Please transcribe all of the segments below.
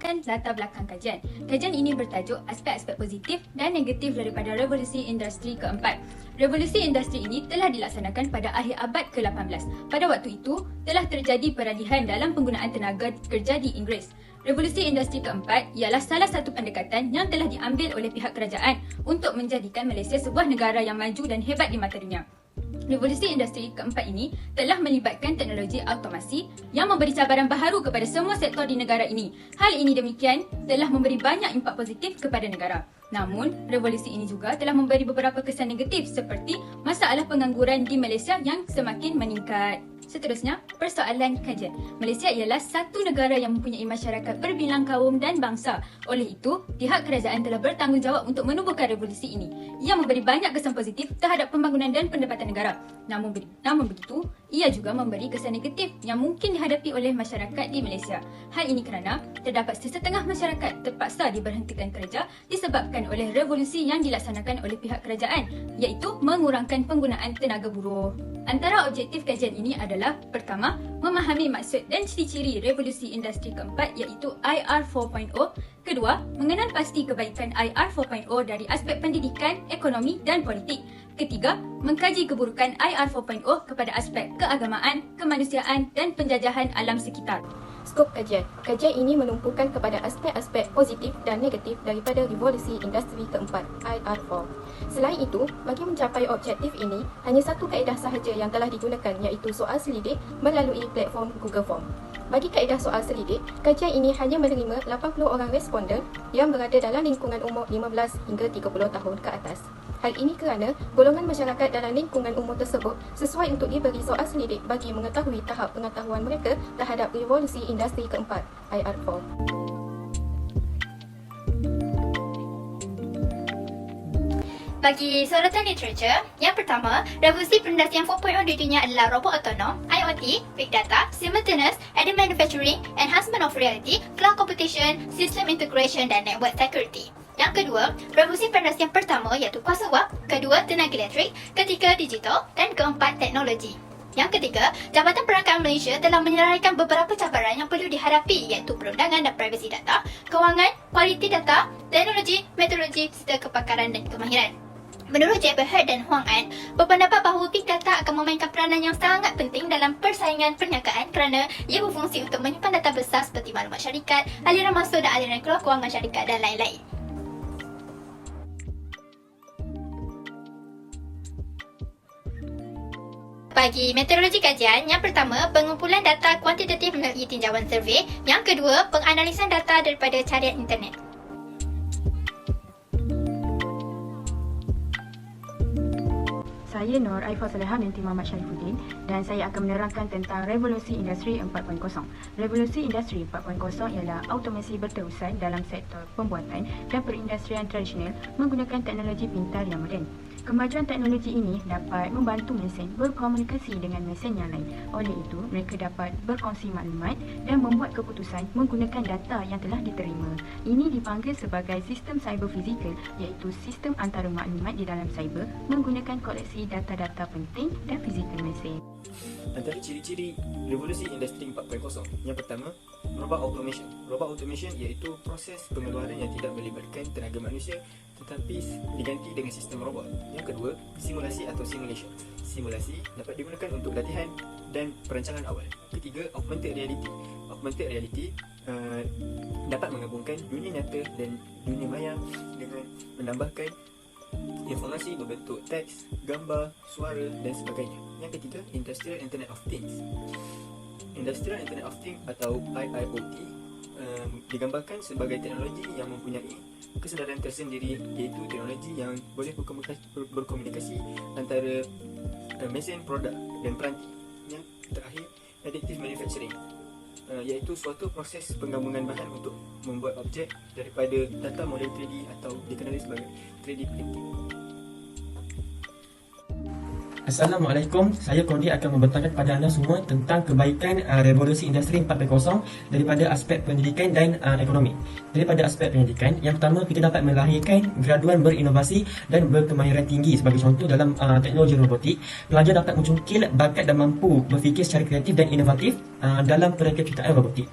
membawakan latar belakang kajian. Kajian ini bertajuk aspek-aspek positif dan negatif daripada revolusi industri keempat. Revolusi industri ini telah dilaksanakan pada akhir abad ke-18. Pada waktu itu, telah terjadi peralihan dalam penggunaan tenaga kerja di Inggeris. Revolusi industri keempat ialah salah satu pendekatan yang telah diambil oleh pihak kerajaan untuk menjadikan Malaysia sebuah negara yang maju dan hebat di mata dunia. Revolusi industri keempat ini telah melibatkan teknologi automasi yang memberi cabaran baharu kepada semua sektor di negara ini. Hal ini demikian telah memberi banyak impak positif kepada negara. Namun, revolusi ini juga telah memberi beberapa kesan negatif seperti masalah pengangguran di Malaysia yang semakin meningkat. Seterusnya, persoalan kajian. Malaysia ialah satu negara yang mempunyai masyarakat berbilang kaum dan bangsa. Oleh itu, pihak kerajaan telah bertanggungjawab untuk menubuhkan revolusi ini. Ia memberi banyak kesan positif terhadap pembangunan dan pendapatan negara. Namun begitu, ia juga memberi kesan negatif yang mungkin dihadapi oleh masyarakat di Malaysia. Hal ini kerana terdapat sesetengah masyarakat terpaksa diberhentikan kerja disebabkan oleh revolusi yang dilaksanakan oleh pihak kerajaan, iaitu mengurangkan penggunaan tenaga buruh. Antara objektif kajian ini adalah pertama, memahami maksud dan ciri-ciri revolusi industri keempat iaitu IR 4.0. Kedua, mengenal pasti kebaikan IR 4.0 dari aspek pendidikan, ekonomi dan politik. Ketiga, mengkaji keburukan IR 4.0 kepada aspek keagamaan, kemanusiaan dan penjajahan alam sekitar. Skop kajian. Kajian ini menumpukan kepada aspek-aspek positif dan negatif daripada revolusi industri keempat, IR4. Selain itu, bagi mencapai objektif ini, hanya satu kaedah sahaja yang telah digunakan iaitu soal selidik melalui platform Google Form. Bagi kaedah soal selidik, kajian ini hanya menerima 80 orang responden yang berada dalam lingkungan umur 15 hingga 30 tahun ke atas. Hal ini kerana golongan masyarakat dalam lingkungan umur tersebut sesuai untuk diberi soal selidik bagi mengetahui tahap pengetahuan mereka terhadap revolusi industri keempat, IR4. Bagi sorotan literature, yang pertama, revolusi perindustrian 4.0 di dunia adalah robot otonom, IoT, big data, simultaneous, advanced manufacturing, enhancement of reality, cloud computation, system integration dan network security. Yang kedua, revolusi perindustrian pertama iaitu kuasa wap, kedua tenaga elektrik, ketiga digital dan keempat teknologi. Yang ketiga, Jabatan Perangkat Malaysia telah menyelesaikan beberapa cabaran yang perlu dihadapi iaitu perundangan dan privasi data, kewangan, kualiti data, teknologi, metodologi serta kepakaran dan kemahiran. Menurut J. Berhard dan Huang An, berpendapat bahawa big data akan memainkan peranan yang sangat penting dalam persaingan perniagaan kerana ia berfungsi untuk menyimpan data besar seperti maklumat syarikat, aliran masuk dan aliran keluar kewangan syarikat dan lain-lain. Bagi metodologi kajian, yang pertama, pengumpulan data kuantitatif melalui tinjauan survey. Yang kedua, penganalisan data daripada carian internet. Saya Nur Aifah Saleha binti Muhammad Sharifuddin dan saya akan menerangkan tentang revolusi industri 4.0. Revolusi industri 4.0 ialah automasi berterusan dalam sektor pembuatan dan perindustrian tradisional menggunakan teknologi pintar yang moden. Kemajuan teknologi ini dapat membantu mesin berkomunikasi dengan mesin yang lain. Oleh itu, mereka dapat berkongsi maklumat dan membuat keputusan menggunakan data yang telah diterima. Ini dipanggil sebagai sistem cyber fizikal, iaitu sistem antara maklumat di dalam cyber menggunakan koleksi data-data penting dan fizikal mesin. Antara ciri-ciri revolusi industri 4.0, yang pertama, robot automation. Robot automation iaitu proses pengeluaran yang tidak melibatkan tenaga manusia tetapi diganti dengan sistem robot. Yang kedua, simulasi atau simulation. Simulasi dapat digunakan untuk latihan dan perancangan awal. Ketiga, augmented reality. Augmented reality dapat menggabungkan dunia nyata dan dunia maya dengan menambahkan informasi berbentuk teks, gambar, suara dan sebagainya. Yang ketiga, Industrial Internet of Things. Industrial Internet of Things atau IIoT digambarkan sebagai teknologi yang mempunyai kesedaran tersendiri, iaitu teknologi yang boleh berkomunikasi antara mesin, produk dan peranti. Yang terakhir, Additive Manufacturing, iaitu suatu proses penggabungan bahan untuk membuat objek daripada data model 3D atau dikenali sebagai 3D printing. Assalamualaikum, saya Kodi akan membentangkan kepada anda semua tentang kebaikan revolusi industri 4.0 daripada aspek pendidikan dan ekonomi. Daripada aspek pendidikan, yang pertama kita dapat melahirkan graduan berinovasi dan berkemahiran tinggi. Sebagai contoh dalam teknologi robotik, pelajar dapat mencungkil bakat dan mampu berfikir secara kreatif dan inovatif dalam perakiraan robotik.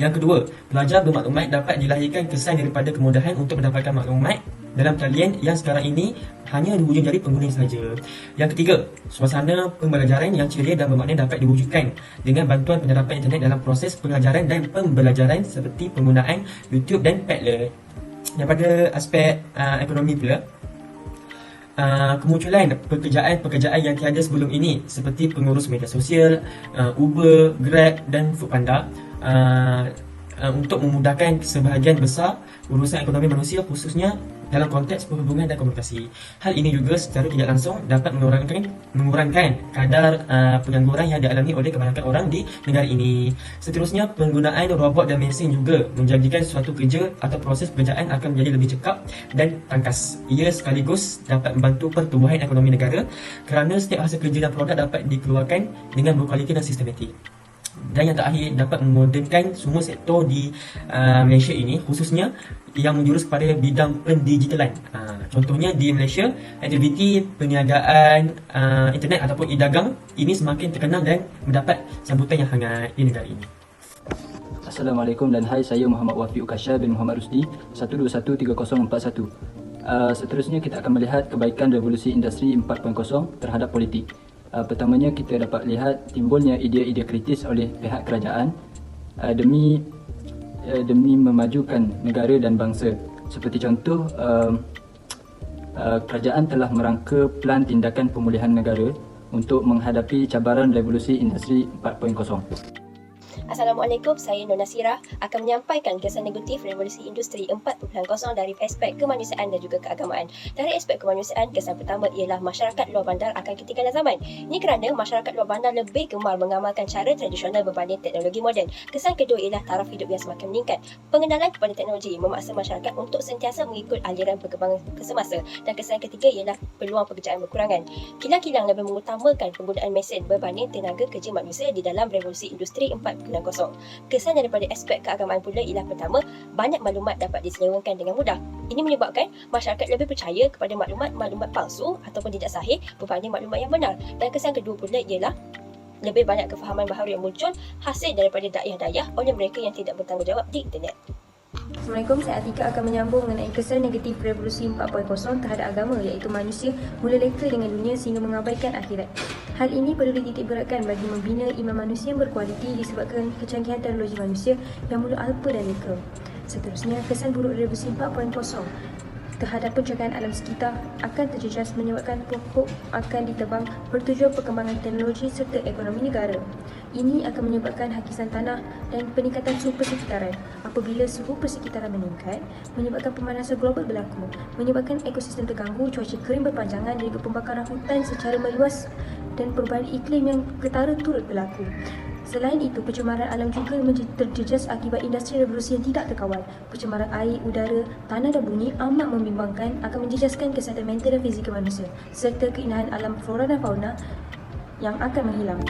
Yang kedua, pelajar bermaklumat dapat dilahirkan kesan daripada kemudahan untuk mendapatkan maklumat dalam talian yang sekarang ini hanya di hujung jari pengguna sahaja. Yang ketiga, suasana pembelajaran yang ceria dan bermakna dapat diwujudkan dengan bantuan penyerapan internet dalam proses pengajaran dan pembelajaran seperti penggunaan YouTube dan Padlet. Daripada aspek ekonomi pula, kemunculan pekerjaan-pekerjaan yang tiada sebelum ini seperti pengurus media sosial, Uber, Grab dan Foodpanda untuk memudahkan sebahagian besar urusan ekonomi manusia, khususnya dalam konteks perhubungan dan komunikasi. Hal ini juga secara tidak langsung dapat mengurangkan kadar pengangguran yang dialami oleh kebanyakan orang di negara ini. Seterusnya, penggunaan robot dan mesin juga menjadikan suatu kerja atau proses pekerjaan akan menjadi lebih cekap dan tangkas. Ia sekaligus dapat membantu pertumbuhan ekonomi negara kerana setiap hasil kerja dan produk dapat dikeluarkan dengan berkualiti dan sistematik. Dan yang terakhir, dapat memodernkan semua sektor di Malaysia ini, khususnya yang menjurus pada bidang pendigitalan. Contohnya di Malaysia, aktiviti perniagaan internet ataupun e-dagang ini semakin terkenal dan mendapat sambutan yang hangat di negara ini. Assalamualaikum dan hai, saya Muhammad Wafi Ukasha bin Muhammad Rusdi 1213041. Seterusnya kita akan melihat kebaikan revolusi industri 4.0 terhadap politik. Pertamanya kita dapat lihat timbulnya idea-idea kritis oleh pihak kerajaan demi memajukan negara dan bangsa. Seperti contoh, kerajaan telah merangka plan tindakan pemulihan negara untuk menghadapi cabaran revolusi industri 4.0. Assalamualaikum, saya Nona Sirah akan menyampaikan kesan negatif revolusi industri 4.0 dari aspek kemanusiaan dan juga keagamaan. Dari aspek kemanusiaan, kesan pertama ialah masyarakat luar bandar akan ketinggalan zaman. Ini kerana masyarakat luar bandar lebih gemar mengamalkan cara tradisional berbanding teknologi moden. Kesan kedua ialah taraf hidup yang semakin meningkat. Pengenalan kepada teknologi memaksa masyarakat untuk sentiasa mengikut aliran perkembangan kesemasa. Dan kesan ketiga ialah peluang pekerjaan berkurangan. Kilang-kilang lebih mengutamakan penggunaan mesin berbanding tenaga kerja manusia di dalam revolusi industri 4.0. Kesan daripada aspek keagamaan pula ialah pertama, banyak maklumat dapat diselewengkan dengan mudah. Ini menyebabkan masyarakat lebih percaya kepada maklumat palsu ataupun tidak sahih berbanding maklumat yang benar. Dan kesan kedua pula ialah lebih banyak kefahaman baharu yang muncul hasil daripada dayah-dayah oleh mereka yang tidak bertanggungjawab di internet. Assalamualaikum, saya Atika akan menyambung mengenai kesan negatif revolusi 4.0 terhadap agama, iaitu manusia mula leka dengan dunia sehingga mengabaikan akhirat. Hal ini perlu dititik beratkan bagi membina iman manusia yang berkualiti disebabkan kecanggihan teknologi manusia yang mula alpa dan leka. Seterusnya, kesan buruk revolusi 4.0 terhadap pencerahan alam sekitar akan terjejas menyebabkan pokok akan ditebang bertujuan perkembangan teknologi serta ekonomi negara. Ini akan menyebabkan hakisan tanah dan peningkatan suhu persekitaran. Apabila suhu persekitaran meningkat, menyebabkan pemanasan global berlaku, menyebabkan ekosistem terganggu, cuaca kering berpanjangan dan juga pembakaran hutan secara meluas dan perubahan iklim yang ketara turut berlaku. Selain itu, pencemaran alam juga terjejas akibat industri revolusi yang tidak terkawal. Pencemaran air, udara, tanah dan bumi amat membimbangkan, akan menjejaskan kesihatan mental dan fizikal manusia serta keindahan alam flora dan fauna yang akan menghilang.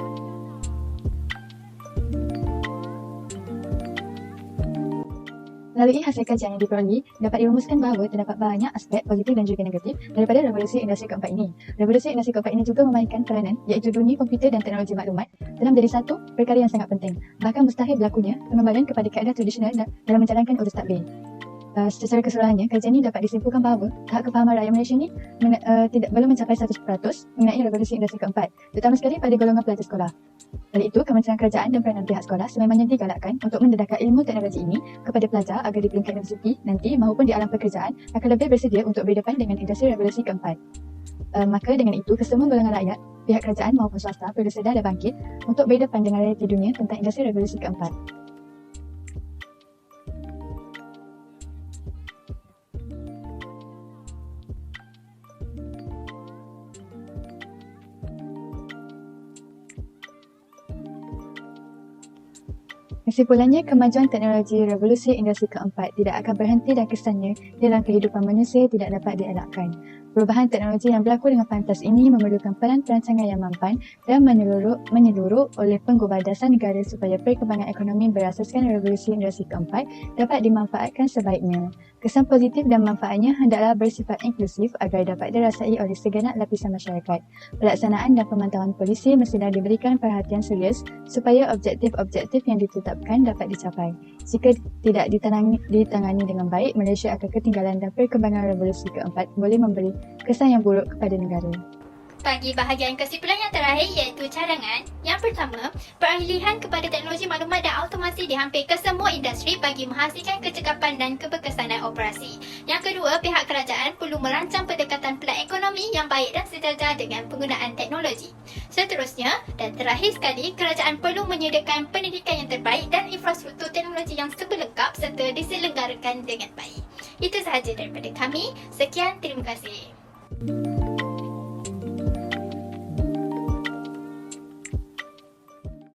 Melalui hasil kajian yang diperolehi, dapat dirumuskan bahawa terdapat banyak aspek positif dan juga negatif daripada revolusi industri keempat ini. Revolusi industri keempat ini juga memainkan peranan iaitu dunia komputer dan teknologi maklumat dalam menjadi satu perkara yang sangat penting. Bahkan mustahil berlakunya pengembalian kepada kaedah tradisional dalam menjalankan urus takbir. Secara keseluruhannya, kajian ini dapat disimpulkan bahawa tahap kefahaman rakyat Malaysia ini belum mencapai 100% mengenai revolusi industri keempat, terutama sekali pada golongan pelajar sekolah. Oleh itu, Kementerian Kerajaan dan peranan pihak sekolah sememangnya digalakkan untuk mendedahkan ilmu teknologi ini kepada pelajar agar di peringkat universiti nanti maupun di alam pekerjaan akan lebih bersedia untuk berdepan dengan industri revolusi keempat. Maka dengan itu, kesemua golongan rakyat, pihak kerajaan maupun swasta perlu sedar dan bangkit untuk berdepan dengan realiti dunia tentang industri revolusi keempat. Kesimpulannya, kemajuan teknologi revolusi industri keempat tidak akan berhenti dan kesannya dalam kehidupan manusia tidak dapat dielakkan. Perubahan teknologi yang berlaku dengan pantas ini memerlukan peran perancangan yang mampan dan menyeluruh oleh pengubah dasar negara supaya perkembangan ekonomi berasaskan revolusi industri keempat dapat dimanfaatkan sebaiknya. Kesan positif dan manfaatnya hendaklah bersifat inklusif agar dapat dirasai oleh segenap lapisan masyarakat. Pelaksanaan dan pemantauan polisi mestilah diberikan perhatian serius supaya objektif-objektif yang ditetapkan diharapkan dapat dicapai. Jika tidak ditangani dengan baik, Malaysia akan ketinggalan dan perkembangan revolusi keempat boleh memberi kesan yang buruk kepada negara. Bagi bahagian kesimpulan yang terakhir iaitu cadangan. Yang pertama, peralihan kepada teknologi maklumat dan automasi di hampir kesemua industri bagi menghasilkan kecekapan dan keberkesanan operasi. Yang kedua, pihak kerajaan perlu merancang pendekatan pelan ekonomi yang baik dan sejajar dengan penggunaan teknologi. Seterusnya dan terakhir sekali, kerajaan perlu menyediakan pendidikan yang terbaik dan infrastruktur teknologi yang sebelengkap serta diselenggarakan dengan baik. Itu sahaja daripada kami. Sekian, terima kasih.